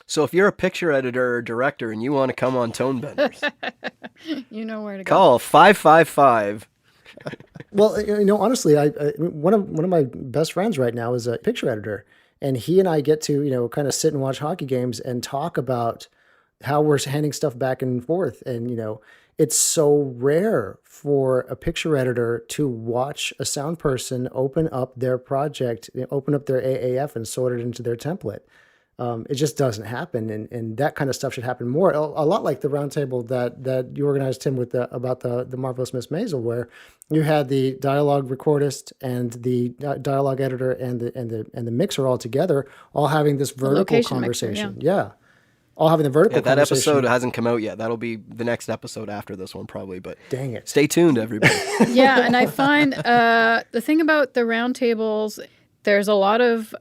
so if you're a picture editor or director and you want to come on Tonebenders, You know where to go. call 555. Well, you know, honestly, one of my best friends right now is a picture editor, and he and I get to, you know, kind of sit and watch hockey games and talk about how we're handing stuff back and forth. And, you know, it's so rare for a picture editor to watch a sound person open up their project, open up their AAF and sort it into their template. It just doesn't happen, and that kind of stuff should happen more. A lot like the roundtable that you organized, Tim, with about the Marvelous Miss Maisel, where you had the dialogue recordist and the dialogue editor and the mixer all together, all having this vertical location mixer, conversation. Yeah, all having the vertical. Yeah, that conversation. episode hasn't come out yet. That'll be the next episode after this one, probably. But Dang it! stay tuned, everybody. Yeah, and I find the thing about the roundtables, there's a lot of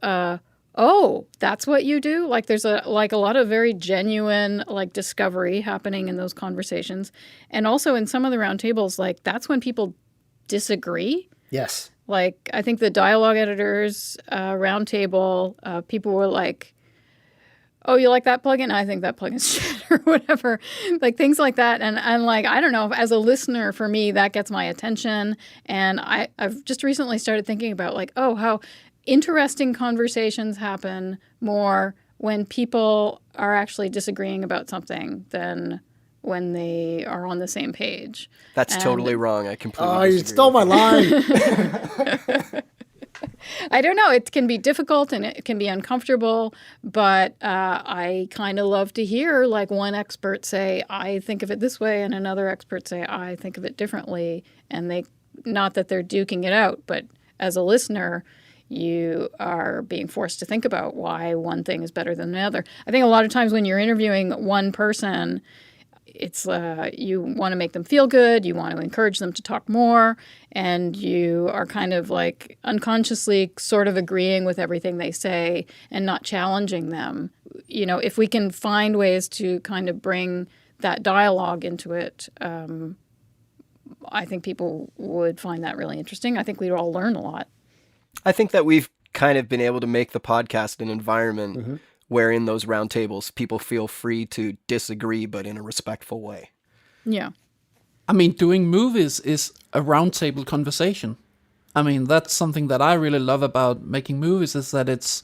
oh, that's what you do? Like there's a lot of very genuine like discovery happening in those conversations. And also in some of the roundtables, like that's when people disagree. Yes. Like, I think the dialogue editors roundtable, people were like, oh, you like that plugin? I think that plugin's shit or whatever. Like things like that. And like, I don't know, as a listener, for me, that gets my attention. And I've just recently started thinking about like, oh, how interesting conversations happen more when people are actually disagreeing about something than when they are on the same page. That's totally wrong. I completely Oh, you disagree. stole my line. I don't know. It can be difficult and it can be uncomfortable, but I kind of love to hear like one expert say, I think of it this way, and another expert say, I think of it differently. And they, not that they're duking it out, but as a listener, you are being forced to think about why one thing is better than the other. I think a lot of times when you're interviewing one person, it's you want to make them feel good, you want to encourage them to talk more, and you are kind of like unconsciously sort of agreeing with everything they say and not challenging them. You know, if we can find ways to kind of bring that dialogue into it, I think people would find that really interesting. I think we'd all learn a lot. I think that we've kind of been able to make the podcast an environment where in those roundtables people feel free to disagree, but in a respectful way. Yeah. I mean, doing movies is a roundtable conversation. I mean, that's something that I really love about making movies, is that it's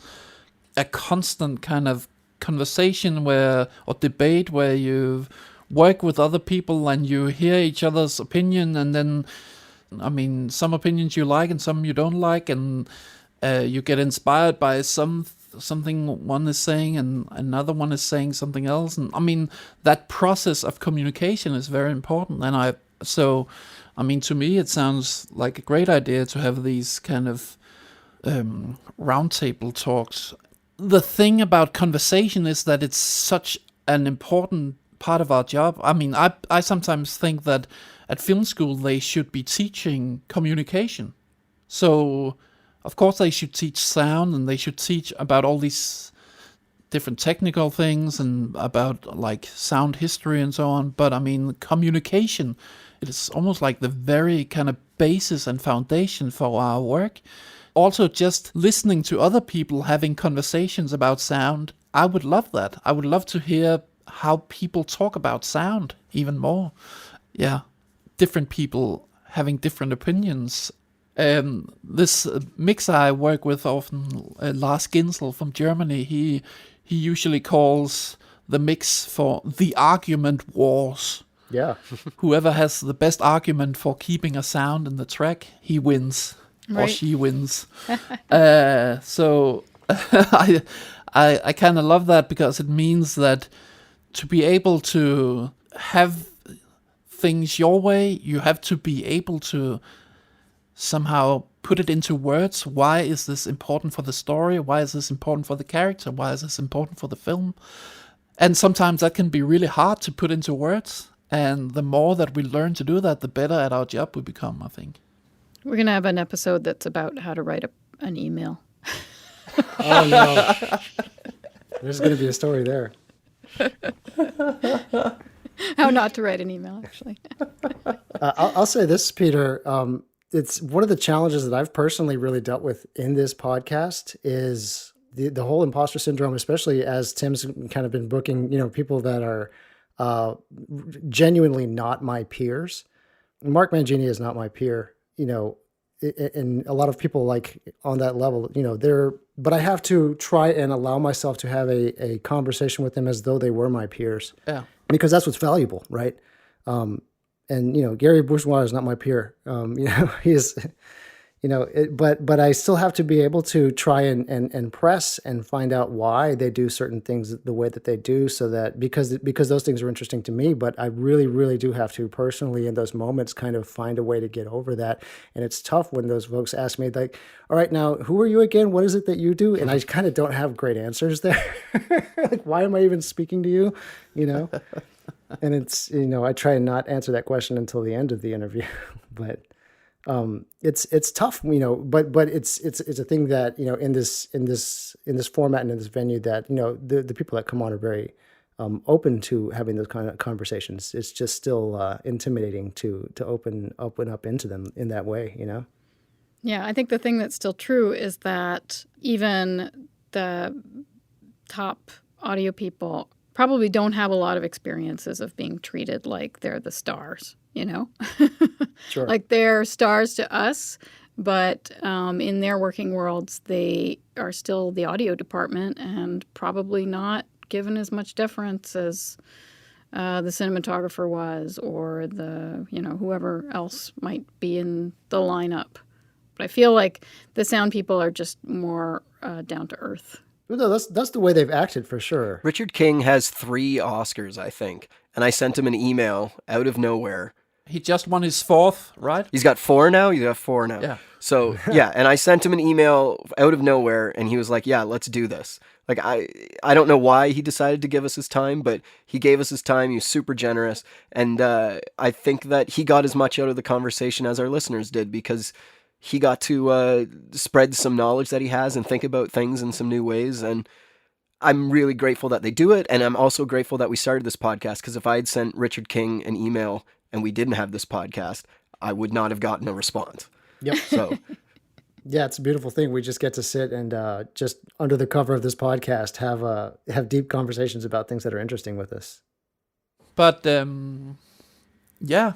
a constant kind of conversation or debate where you work with other people and you hear each other's opinion, and then, I mean, some opinions you like and some you don't like, and you get inspired by something one is saying and another one is saying something else. And I mean, that process of communication is very important. And to me, it sounds like a great idea to have these kind of roundtable talks. The thing about conversation is that it's such an important part of our job. I mean, I sometimes think that at film school they should be teaching communication. So of course they should teach sound, and they should teach about all these different technical things and about like sound history and so on. But I mean, communication, it is almost like the very kind of basis and foundation for our work. Also, just listening to other people having conversations about sound, I would love that. I would love to hear how people talk about sound even more. Yeah, different people having different opinions. This mixer I work with often, Lars Ginsel from Germany, he usually calls the mix for the argument wars. Yeah. Whoever has the best argument for keeping a sound in the track, he wins. Or Right. she wins. So I kind of love that, because it means that to be able to have things your way, you have to be able to somehow put it into words. Why is this important for the story? Why is this important for the character? Why is this important for the film? And sometimes that can be really hard to put into words. And the more that we learn to do that, the better at our job we become, I think. We're going to have an episode that's about how to write an email. Oh, no. There's going to be a story there. How not to write an email, actually. I'll say this, Peter. It's one of the challenges that I've personally really dealt with in this podcast is the whole imposter syndrome, especially as Tim's kind of been booking, people that are genuinely not my peers. Mark Mangini is not my peer, and a lot of people like on that level, but I have to try and allow myself to have a conversation with them as though they were my peers. Yeah. Because that's what's valuable, right? And Gary Bourgeois is not my peer. He is, but I still have to be able to try and press and find out why they do certain things the way that they do, so that because those things are interesting to me. But I really, really do have to personally in those moments kind of find a way to get over that. And it's tough when those folks ask me like, "All right, now who are you again? What is it that you do?" And I kind of don't have great answers there. Like, why am I even speaking to you? And it's, I try and not answer that question until the end of the interview, but it's tough, but it's a thing that, in this format and in this venue that, the people that come on are very open to having those kind of conversations. It's just still intimidating to open up into them in that way, Yeah, I think the thing that's still true is that even the top audio people probably don't have a lot of experiences of being treated like they're the stars, you know? Sure. Like they're stars to us, but in their working worlds, they are still the audio department and probably not given as much deference as the cinematographer was, or the, whoever else might be in the lineup. But I feel like the sound people are just more down to earth. Well, no, that's the way they've acted for sure. Richard King has 3 Oscars, I think, and I sent him an email out of nowhere. He just won his 4th, right? He's got 4 now? He's got 4 now. Yeah. So, yeah, and I sent him an email out of nowhere, and he was like, yeah, let's do this. Like, I don't know why he decided to give us his time, but he gave us his time. He was super generous, and I think that he got as much out of the conversation as our listeners did, because he got to spread some knowledge that he has and think about things in some new ways, and I'm really grateful that they do it, and I'm also grateful that we started this podcast, because if I had sent Richard King an email and we didn't have this podcast, I would not have gotten a response. Yep. So, yeah, it's a beautiful thing. We just get to sit and just under the cover of this podcast have deep conversations about things that are interesting with us. But yeah,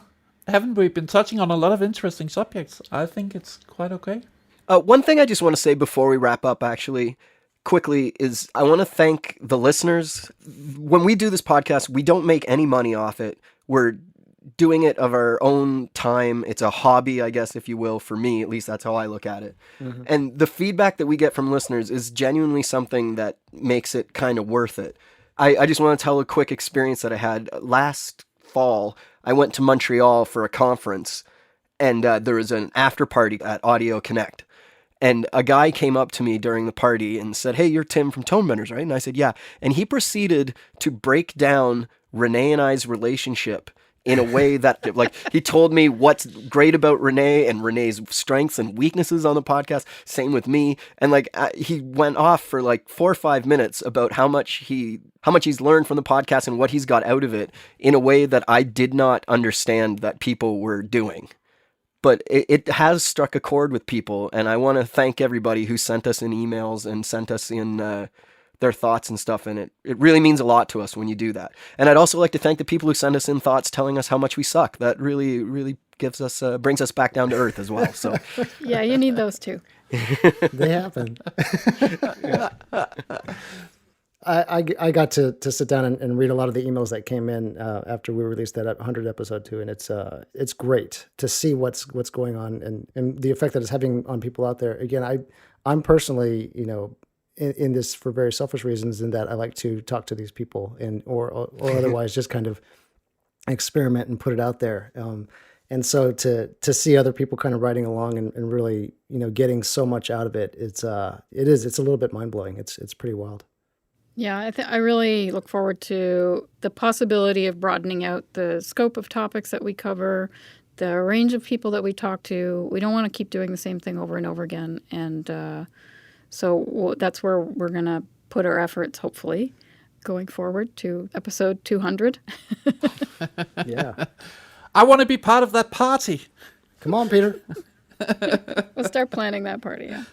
haven't we been touching on a lot of interesting subjects? I think it's quite okay. one thing I just want to say before we wrap up, actually, quickly, is I want to thank the listeners. When we do this podcast, we don't make any money off it. We're doing it of our own time. It's a hobby, I guess, if you will, for me. At least that's how I look at it. Mm-hmm. And the feedback that we get from listeners is genuinely something that makes it kind of worth it. I just want to tell a quick experience that I had. Last fall, I went to Montreal for a conference, and there was an after party at Audio Connect. And a guy came up to me during the party and said, "Hey, you're Tim from Tonebenders, right?" And I said, "Yeah." And he proceeded to break down René and I's relationship in a way that, like, he told me what's great about René and René's strengths and weaknesses on the podcast. Same with me. And like, he went off for like 4 or 5 minutes about how much he's learned from the podcast and what he's got out of it in a way that I did not understand that people were doing. But it has struck a chord with people, and I want to thank everybody who sent us in emails and sent us in their thoughts and stuff, and it really means a lot to us when you do that. And I'd also like to thank the people who send us in thoughts telling us how much we suck. That really, really gives us brings us back down to earth as well. So Yeah, you need those too. They happen. I got to sit down and read a lot of the emails that came in after we released that 100 episode too, and it's great to see what's going on and the effect that it's having on people out there. Again, I'm personally, in this for very selfish reasons, in that I like to talk to these people and or otherwise just kind of experiment and put it out there. And so to see other people kind of riding along and really, getting so much out of it, it's a little bit mind blowing. It's pretty wild. Yeah, I really look forward to the possibility of broadening out the scope of topics that we cover, the range of people that we talk to. We don't want to keep doing the same thing over and over again. And so that's where we're going to put our efforts, hopefully, going forward to episode 200. Yeah. I want to be part of that party. Come on, Peter. We'll start planning that party, yeah.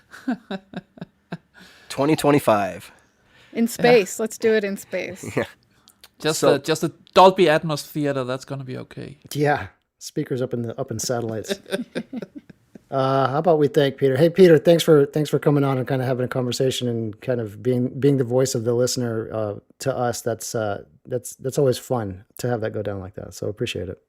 2025. In space. Yeah. Let's do it in space. Yeah. Just a Dolby Atmos theater, that's going to be okay. Yeah. Speakers up in satellites. How about we thank Peter? Hey, Peter, thanks for coming on and kind of having a conversation and kind of being the voice of the listener to us. That's always fun to have that go down like that. So appreciate it.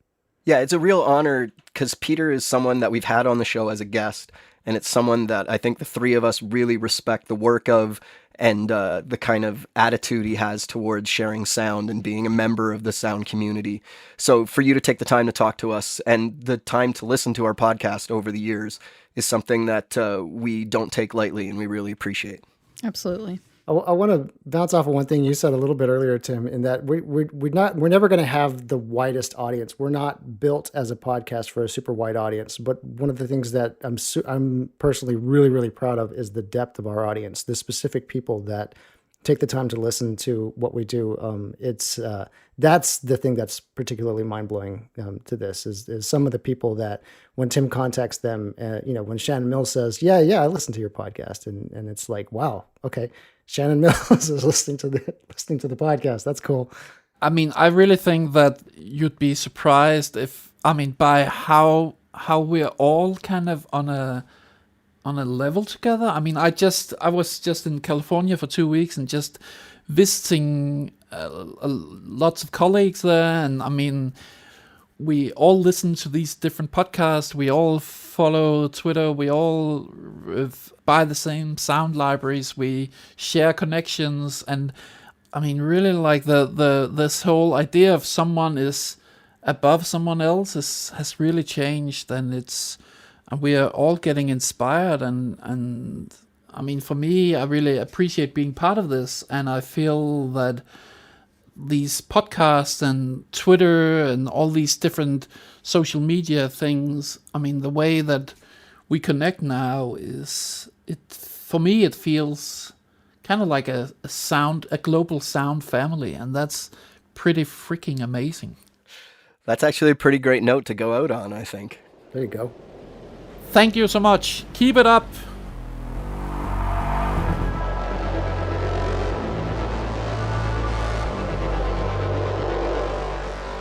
Yeah, it's a real honor because Peter is someone that we've had on the show as a guest, and it's someone that I think the three of us really respect the work of and the kind of attitude he has towards sharing sound and being a member of the sound community. So for you to take the time to talk to us and the time to listen to our podcast over the years is something that we don't take lightly, and we really appreciate. Absolutely. I want to bounce off of one thing you said a little bit earlier, Tim, in that we're never going to have the widest audience. We're not built as a podcast for a super wide audience. But one of the things that I'm personally really, really proud of is the depth of our audience, the specific people that take the time to listen to what we do. That's the thing that's particularly mind-blowing to this is some of the people that when Tim contacts them, when Shannon Mills says, yeah, I listened to your podcast, and it's like, wow, okay, Shannon Mills is listening to the podcast. That's cool. I mean, I really think that you'd be surprised by how we're all kind of on a level together. I mean, I was just in California for 2 weeks and just visiting lots of colleagues there, and I mean, we all listen to these different podcasts. We all follow Twitter. We all buy the same sound libraries. We share connections, and I mean, really, like this whole idea of someone is above someone else has really changed, and we are all getting inspired, and I mean, for me, I really appreciate being part of this, and I feel that these podcasts and Twitter and all these different social media things, I mean, the way that we connect now for me, it feels kind of like a global sound family, and that's pretty freaking amazing. That's actually a pretty great note to go out on, I think. There you go. Thank you so much. Keep it up.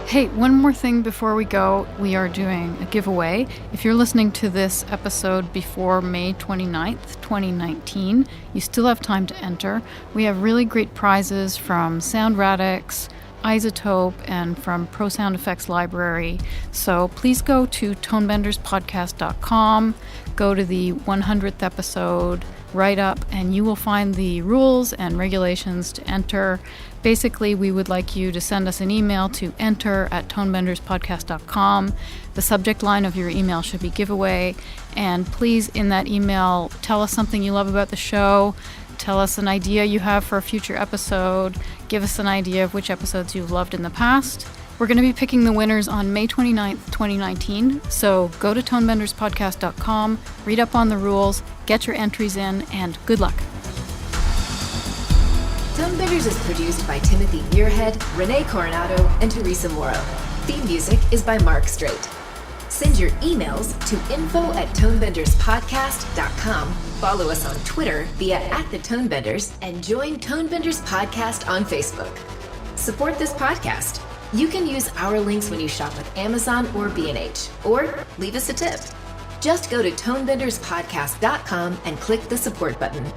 Hey, one more thing before we go. We are doing a giveaway. If you're listening to this episode before May 29th, 2019, you still have time to enter. We have really great prizes from Sound Radix, Isotope, and from Pro Sound Effects Library. So please go to tonebenderspodcast.com, go to the 100th episode write-up, and you will find the rules and regulations to enter. Basically, we would like you to send us an email to enter@tonebenderspodcast.com. The subject line of your email should be giveaway. And please, in that email, tell us something you love about the show. Tell us an idea you have for a future episode. Give us an idea of which episodes you've loved in the past. We're going to be picking the winners on May 29th, 2019. So go to tonebenderspodcast.com, read up on the rules, get your entries in, and good luck. Tonebenders is produced by Timothy Muirhead, René Coronado, and Teresa Morrow. Theme music is by Mark Strait. Send your emails to info@tonebenderspodcast.com. Follow us on Twitter via @thetonebenders, and join Tonebenders Podcast on Facebook. Support this podcast. You can use our links when you shop at Amazon or B&H, or leave us a tip. Just go to tonebenderspodcast.com and click the support button.